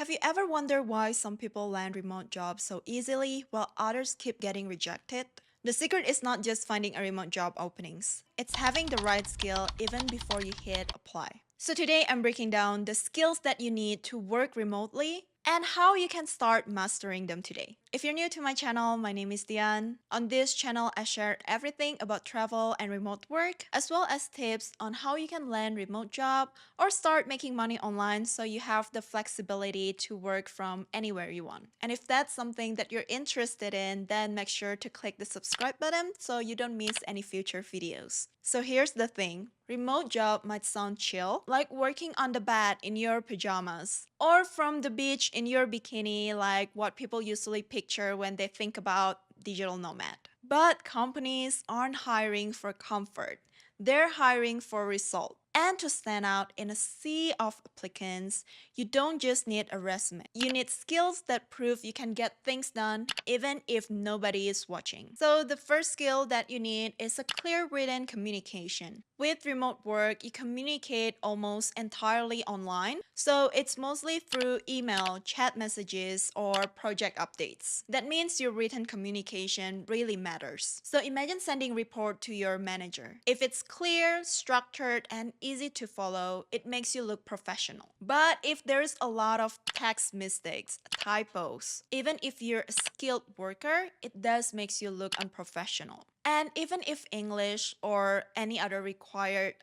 Have you ever wondered why some people land remote jobs so easily while others keep getting rejected? The secret is not just finding a remote job openings. It's having the right skill even before you hit apply. So today I'm breaking down the skills that you need to work remotely and how you can start mastering them today. If you're new to my channel, my name is Dian. On this channel, I share everything about travel and remote work, as well as tips on how you can land remote job or start making money online so you have the flexibility to work from anywhere you want. And if that's something that you're interested in, then make sure to click the subscribe button so you don't miss any future videos. So here's the thing. Remote job might sound chill, like working on the bed in your pajamas, or from the beach in your bikini, like what people usually picture when they think about digital nomad. But companies aren't hiring for comfort. They're hiring for result. And to stand out in a sea of applicants, you don't just need a resume. You need skills that prove you can get things done even if nobody is watching. So the first skill that you need is a clear written communication. With remote work, you communicate almost entirely online, so it's mostly through email, chat messages, or project updates. That means your written communication really matters. So imagine sending a report to your manager. If it's clear, structured, and easy to follow, it makes you look professional. But if there's a lot of text mistakes, typos, even if you're a skilled worker, it does makes you look unprofessional. And even if English or any other required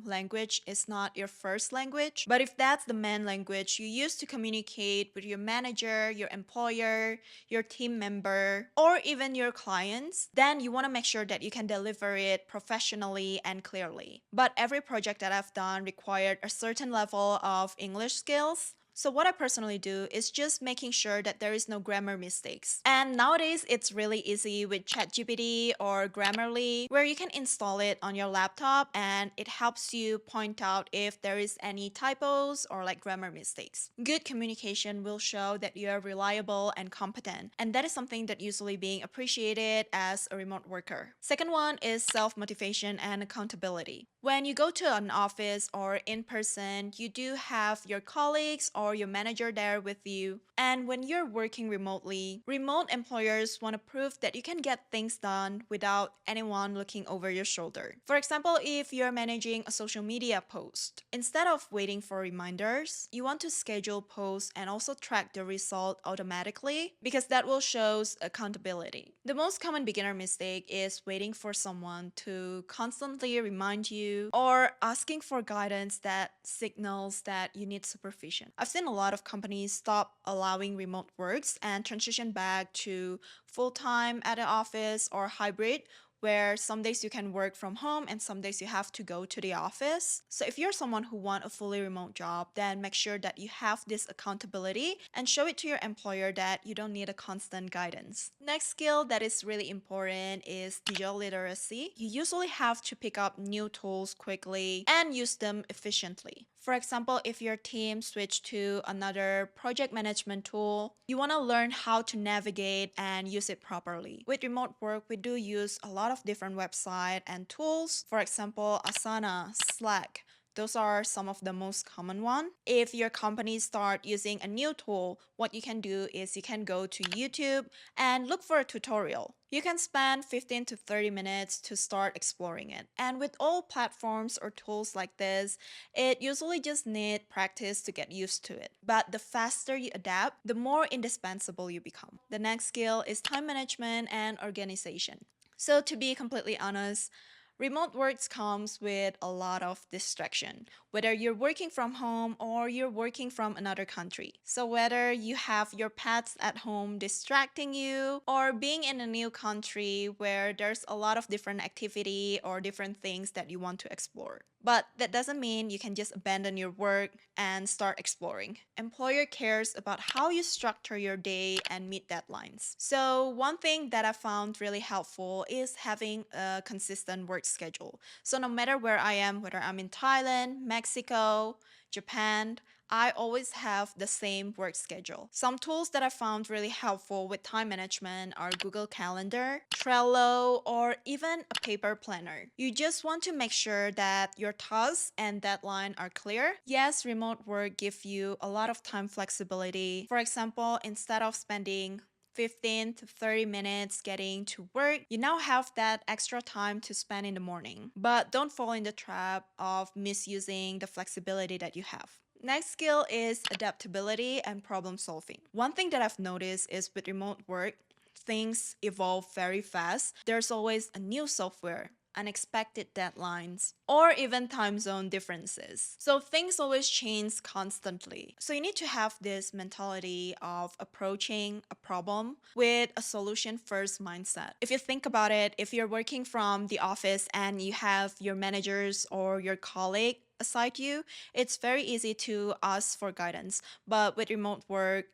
language is not your first language, but if that's the main language you use to communicate with your manager, your employer, your team member, or even your clients, then you want to make sure that you can deliver it professionally and clearly. But every project that I've done required a certain level of English skills. So what I personally do is just making sure that there is no grammar mistakes. And nowadays, it's really easy with ChatGPT or Grammarly, where you can install it on your laptop and it helps you point out if there is any typos or like grammar mistakes. Good communication will show that you are reliable and competent, and that is something that usually being appreciated as a remote worker. Second one is self-motivation and accountability. When you go to an office or in person, you do have your colleagues or your manager there with you. And when you're working remotely, remote employers want to prove that you can get things done without anyone looking over your shoulder. For example, if you're managing a social media post, instead of waiting for reminders, you want to schedule posts and also track the result automatically because that will show accountability. The most common beginner mistake is waiting for someone to constantly remind you or asking for guidance that signals that you need supervision. I've seen a lot of companies stop allowing remote works and transition back to full-time at the office or hybrid, where some days you can work from home and some days you have to go to the office. So if you're someone who want a fully remote job, then make sure that you have this accountability and show it to your employer that you don't need a constant guidance. Next skill that is really important is digital literacy. You usually have to pick up new tools quickly and use them efficiently. For example, if your team switched to another project management tool, you want to learn how to navigate and use it properly. With remote work, we do use a lot of different websites and tools. For example, Asana, Slack. Those are some of the most common one. If your company start using a new tool, what you can do is you can go to YouTube and look for a tutorial. You can spend 15 to 30 minutes to start exploring it. And with all platforms or tools like this, it usually just need practice to get used to it. But the faster you adapt, the more indispensable you become. The next skill is time management and organization. So to be completely honest, remote work comes with a lot of distraction, whether you're working from home or you're working from another country. So whether you have your pets at home distracting you or being in a new country where there's a lot of different activity or different things that you want to explore. But that doesn't mean you can just abandon your work and start exploring. Employer cares about how you structure your day and meet deadlines. So one thing that I found really helpful is having a consistent work schedule. So no matter where I am, whether I'm in Thailand, Mexico, Japan, I always have the same work schedule. Some tools that I found really helpful with time management are Google Calendar, Trello, or even a paper planner. You just want to make sure that your tasks and deadline are clear. Yes, remote work gives you a lot of time flexibility. For example, instead of spending 15 to 30 minutes getting to work, you now have that extra time to spend in the morning. But don't fall in the trap of misusing the flexibility that you have. Next skill is adaptability and problem solving. One thing that I've noticed is with remote work, things evolve very fast. There's always a new software, unexpected deadlines, or even time zone differences. So things always change constantly. So you need to have this mentality of approaching a problem with a solution first mindset. If you think about it, if you're working from the office and you have your managers or your colleague aside you, it's very easy to ask for guidance. But with remote work,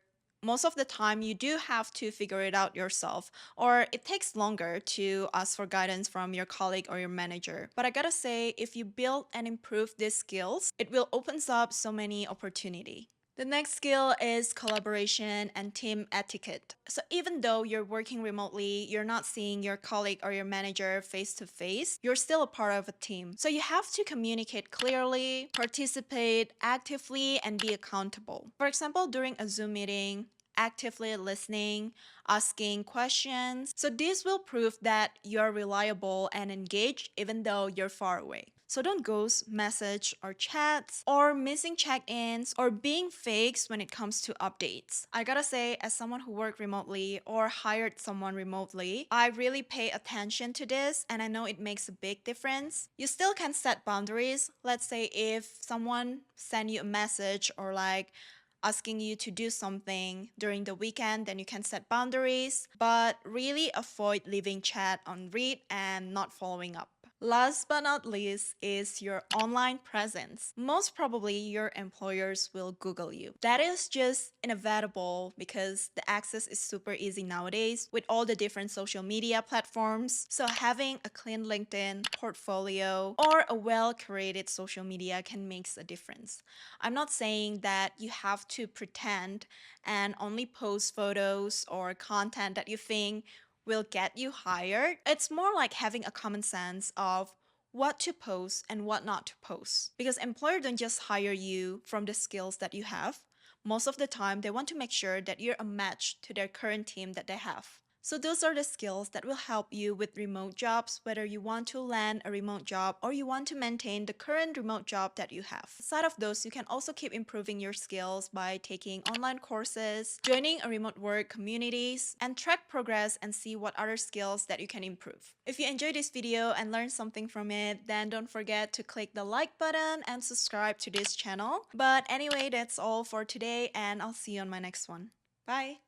most of the time you do have to figure it out yourself, or it takes longer to ask for guidance from your colleague or your manager. But I gotta say, if you build and improve these skills, it will opens up so many opportunity. The next skill is collaboration and team etiquette. So even though you're working remotely, you're not seeing your colleague or your manager face to face, you're still a part of a team. So you have to communicate clearly, participate actively, and be accountable. For example, during a Zoom meeting, actively listening, asking questions. So this will prove that you're reliable and engaged even though you're far away. So don't ghost message or chats or missing check-ins or being fakes when it comes to updates. I gotta say, as someone who worked remotely or hired someone remotely, I really pay attention to this and I know it makes a big difference. You still can set boundaries. Let's say if someone send you a message or like asking you to do something during the weekend, then you can set boundaries, but really avoid leaving chat on read and not following up. Last but not least is your online presence. Most probably your employers will Google you. That is just inevitable because the access is super easy nowadays with all the different social media platforms. So having a clean LinkedIn portfolio or a well-curated social media can make a difference. I'm not saying that you have to pretend and only post photos or content that you think will get you hired. It's more like having a common sense of what to post and what not to post. Because employer don't just hire you from the skills that you have. Most of the time, they want to make sure that you're a match to their current team that they have. So those are the skills that will help you with remote jobs, whether you want to land a remote job or you want to maintain the current remote job that you have. Aside of those, you can also keep improving your skills by taking online courses, joining a remote work communities, and track progress and see what other skills that you can improve. If you enjoyed this video and learned something from it, then don't forget to click the like button and subscribe to this channel. But anyway, that's all for today and I'll see you on my next one. Bye!